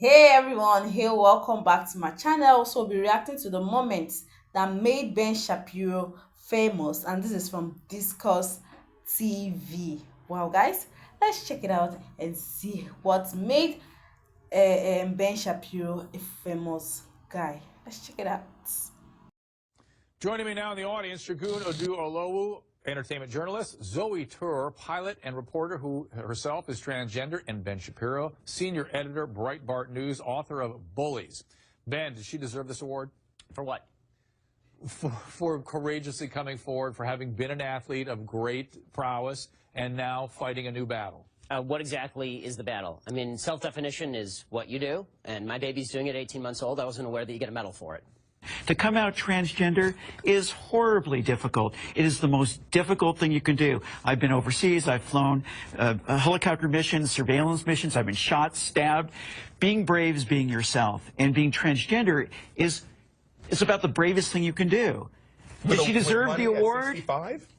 Hey everyone, hey, welcome back to my channel. So we'll be reacting to the moments that made Ben Shapiro famous, and this is from Discuss TV. Wow, guys, let's check it out and see what made Ben Shapiro a famous guy. Let's check it out. Joining me now in the audience, Shagun Oduolowu, entertainment journalist, Zoe Tur, pilot and reporter who herself is transgender, and Ben Shapiro, senior editor, Breitbart News, author of Bullies. Ben, did she deserve this award? For what? For courageously coming forward, for having been an athlete of great prowess and now fighting a new battle. What exactly is the battle? I mean, self-definition is what you do, and my baby's doing it at 18 months old. I wasn't aware that you get a medal for it. To come out transgender is horribly difficult. It is the most difficult thing you can do. I've been overseas. I've flown helicopter missions, surveillance missions. I've been shot, stabbed. Being brave is being yourself. And being transgender is about the bravest thing you can do. Did she deserve the award?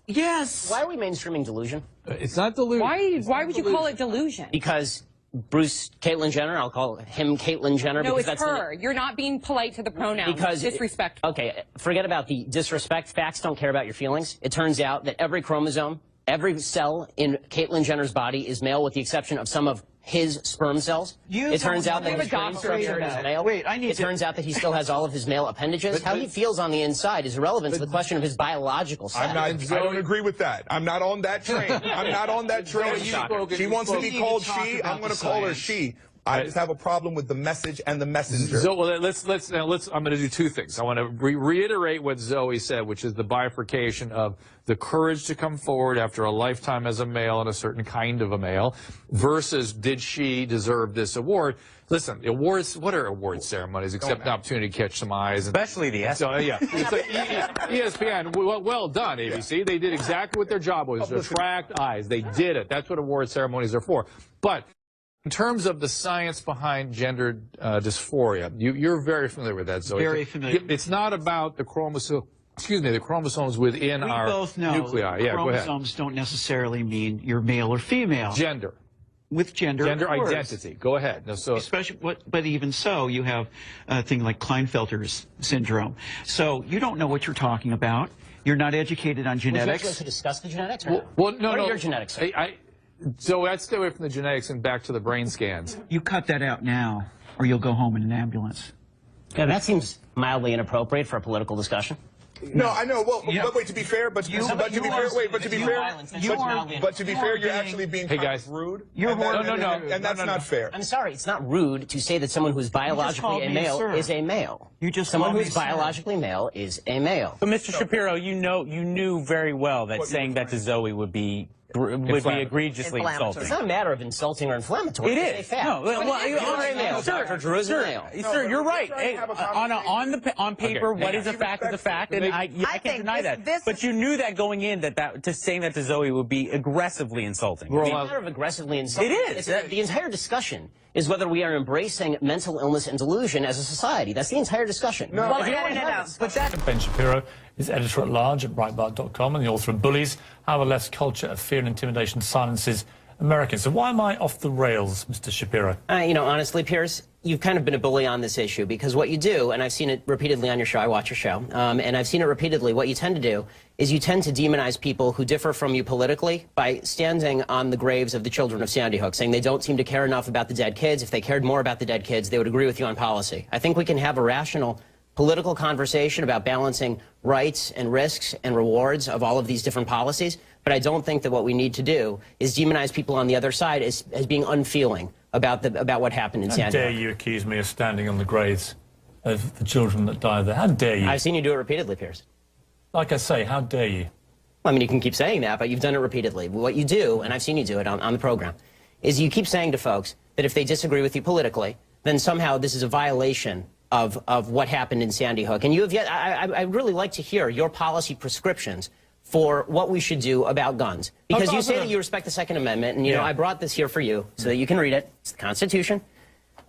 Yes. Why are we mainstreaming delusion? It's not delusion. Why would you call it delusion? Because Caitlyn Jenner, I'll call him Caitlyn Jenner. No, because it's her. You're not being polite to the pronouns. Because disrespectful. Okay, forget about the disrespect. Facts don't care about your feelings. It turns out that every chromosome, every cell in Caitlyn Jenner's body is male, with the exception of some of his sperm cells. It turns out that his brain structure is male. It turns out that he still has all of his male appendages. How he feels on the inside is irrelevant to the question of his biological sex. I don't agree with that. I'm not on that train. I'm not on that train. She wants to be called she. I'm going to call her she. I just have a problem with the message and the messenger. So well, I'm going to do two things. I want to reiterate what Zoe said, which is the bifurcation of the courage to come forward after a lifetime as a male and a certain kind of a male, versus did she deserve this award? Listen, awards, what are award ceremonies except an opportunity to catch some eyes? Especially the ESPN. So, yeah. ESPN, well done, ABC. They did exactly what their job was, attract eyes. They did it. That's what award ceremonies are for. But in terms of the science behind gender dysphoria, you're very familiar with that, Zoe. Very familiar. It's not about the the chromosomes within our both know nuclei. Yeah, go ahead. chromosomes don't necessarily mean you're male or female. Gender. With gender Identity. Go ahead. No, so especially, but even so, you have a thing like Klinefelter's syndrome. So you don't know what you're talking about. You're not educated on genetics. Would you like to discuss the genetics? Or well, what are your genetics? So I'd stay away from the genetics and back to the brain scans. You cut that out now, or you'll go home in an ambulance. Yeah, that seems mildly inappropriate for a political discussion. No, I know. Well, but wait. To be fair, but to be fair, you're actually being kind of rude. And that's not fair. I'm sorry, it's not rude to say that someone who's biologically a male is a male. Someone who's biologically male is a male. But Mr. Shapiro, you knew very well that saying that to Zoe would be egregiously insulting. It's not a matter of insulting or inflammatory. It is. It's a fact. No, well, you're a male. Sir, Drew is a male. Sir, you're right. On paper, what is a fact is a fact, and I can't deny that. But you knew that going in, that to saying that to Zoe would be aggressively insulting. It's not a matter of aggressively insulting. It is. The entire discussion is whether we are embracing mental illness and delusion as a society. That's the entire discussion. No, but that. Ben Shapiro is editor-at-large at Breitbart.com and the author of Bullies, How the Left's Culture of Fear and Intimidation Silences Americans. So why am I off the rails, Mr. Shapiro? Honestly, Piers, you've kind of been a bully on this issue because what you do, and I've seen it repeatedly on your show, I watch your show, and I've seen it repeatedly, what you tend to do is you tend to demonize people who differ from you politically by standing on the graves of the children of Sandy Hook, saying they don't seem to care enough about the dead kids. If they cared more about the dead kids, they would agree with you on policy. I think we can have a rational political conversation about balancing rights and risks and rewards of all of these different policies, but I don't think that what we need to do is demonize people on the other side as being unfeeling about what happened in Sandy Hook. How dare you accuse me of standing on the graves of the children that died there? How dare you? I've seen you do it repeatedly, Piers. Like I say, how dare you? I mean, you can keep saying that, but you've done it repeatedly. What you do, and I've seen you do it on the program, is you keep saying to folks that if they disagree with you politically, then somehow this is a violation of what happened in Sandy Hook. And you have yet, I'd really like to hear your policy prescriptions for what we should do about guns. Because you say that you respect the Second Amendment, and, you know, I brought this here for you so that you can read it. It's the Constitution.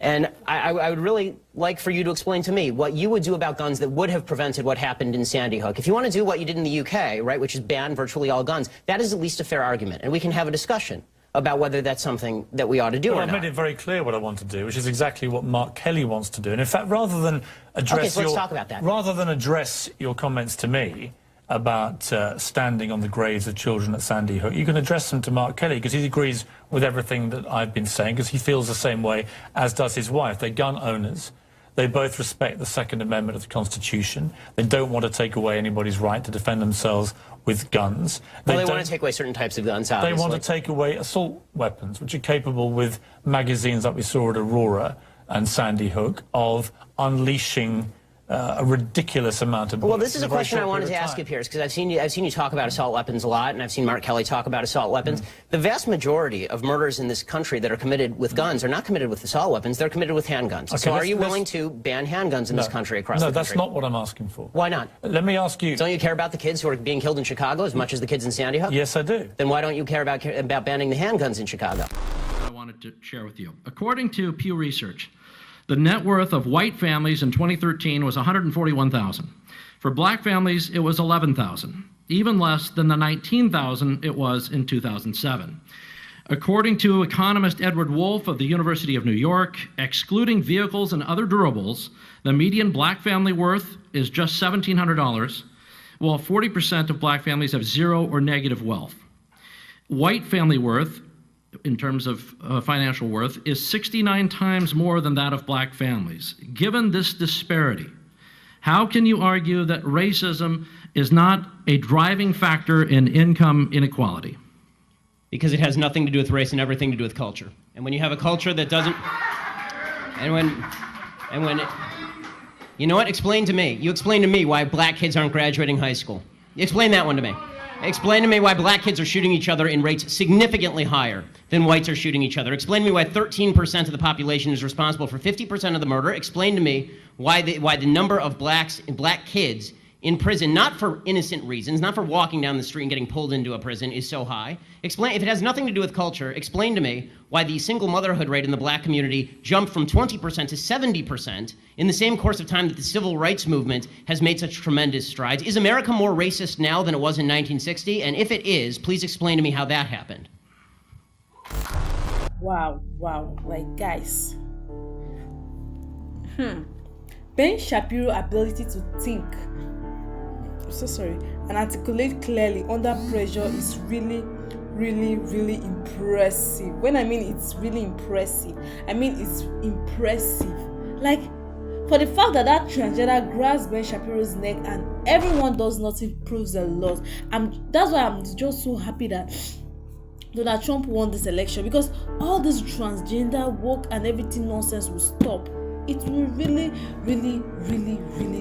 And I would really like for you to explain to me what you would do about guns that would have prevented what happened in Sandy Hook. If you want to do what you did in the UK, right, which is ban virtually all guns, that is at least a fair argument, and we can have a discussion about whether that's something that we ought to do well, or I've not. made it very clear what I want to do, which is exactly what Mark Kelly wants to do. And in fact, rather than address Okay, so let's talk about that. Rather than address your comments to me about standing on the graves of children at Sandy Hook, you can address them to Mark Kelly, because he agrees with everything that I've been saying, because he feels the same way, as does his wife. They're gun owners. They both respect the Second Amendment of the Constitution. They don't want to take away anybody's right to defend themselves with guns. Well, they want to take away certain types of guns, obviously. They want to take away assault weapons, which are capable, with magazines like we saw at Aurora and Sandy Hook, of unleashing a ridiculous amount of bullets. Well, this is a question I wanted to ask you, Piers, because I've seen you talk about assault weapons a lot, and I've seen Mark Kelly talk about assault weapons. The vast majority of murders in this country that are committed with guns are not committed with assault weapons, they're committed with handguns. Okay, so are you willing to ban handguns in this country across the country? No, that's not what I'm asking for. Why not? Let me ask you... Don't you care about the kids who are being killed in Chicago as much as the kids in Sandy Hook? Yes, I do. Then why don't you care about banning the handguns in Chicago? I wanted to share with you. According to Pew Research, the net worth of white families in 2013 was $141,000. For black families, it was $11,000, even less than the $19,000 it was in 2007. According to economist Edward Wolf of the University of New York, excluding vehicles and other durables, the median black family worth is just $1,700, while 40% of black families have zero or negative wealth. White family worth, in terms of financial worth, is 69 times more than that of black families. Given this disparity, how can you argue that racism is not a driving factor in income inequality? Because it has nothing to do with race and everything to do with culture. And when you have a culture that doesn't... You know what? Explain to me. You explain to me why black kids aren't graduating high school. Explain that one to me. Explain to me why black kids are shooting each other in rates significantly higher than whites are shooting each other. Explain to me why 13% of the population is responsible for 50% of the murder. Explain to me why the number of black kids in prison, not for innocent reasons, not for walking down the street and getting pulled into a prison, is so high. Explain, if it has nothing to do with culture, explain to me why the single motherhood rate in the black community jumped from 20% to 70% in the same course of time that the civil rights movement has made such tremendous strides. Is America more racist now than it was in 1960? And if it is, please explain to me how that happened. Wow, like, guys. Ben Shapiro ability to think, and articulate clearly under pressure is really impressive. When I mean it's really impressive, I mean it's impressive. Like, for the fact that transgender grabs Ben Shapiro's neck and everyone does nothing proves a lot. That's why I'm just so happy that Donald Trump won this election, because all this transgender woke and everything nonsense will stop. It will really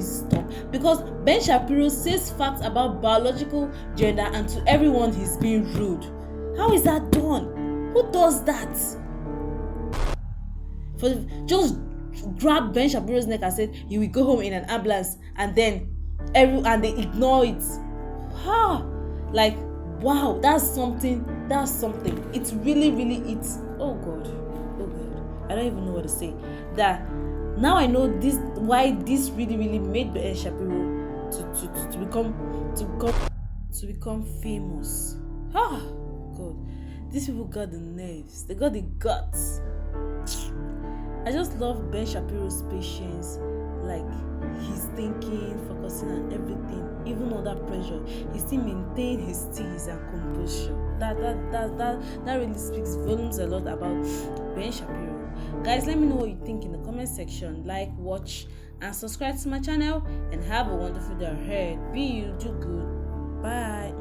stop, because Ben Shapiro says facts about biological gender, and to everyone he's being rude. How is that done? Who does that? Just grab Ben Shapiro's neck and said he will go home in an ambulance, and then they ignore it. Like, wow, that's something. It's really it's oh god, I don't even know what to say. That now I know this, why this really made Ben Shapiro to become famous. God, these people got the nerves, they got the guts. I just love Ben Shapiro's patience, like he's thinking, focusing on everything, even under pressure. He still maintained his steeze and composure. That really speaks volumes a lot about Ben Shapiro. Guys, let me know what you think in the comment section. Like, watch, and subscribe to my channel, and have a wonderful day ahead. Be you, do good. Bye.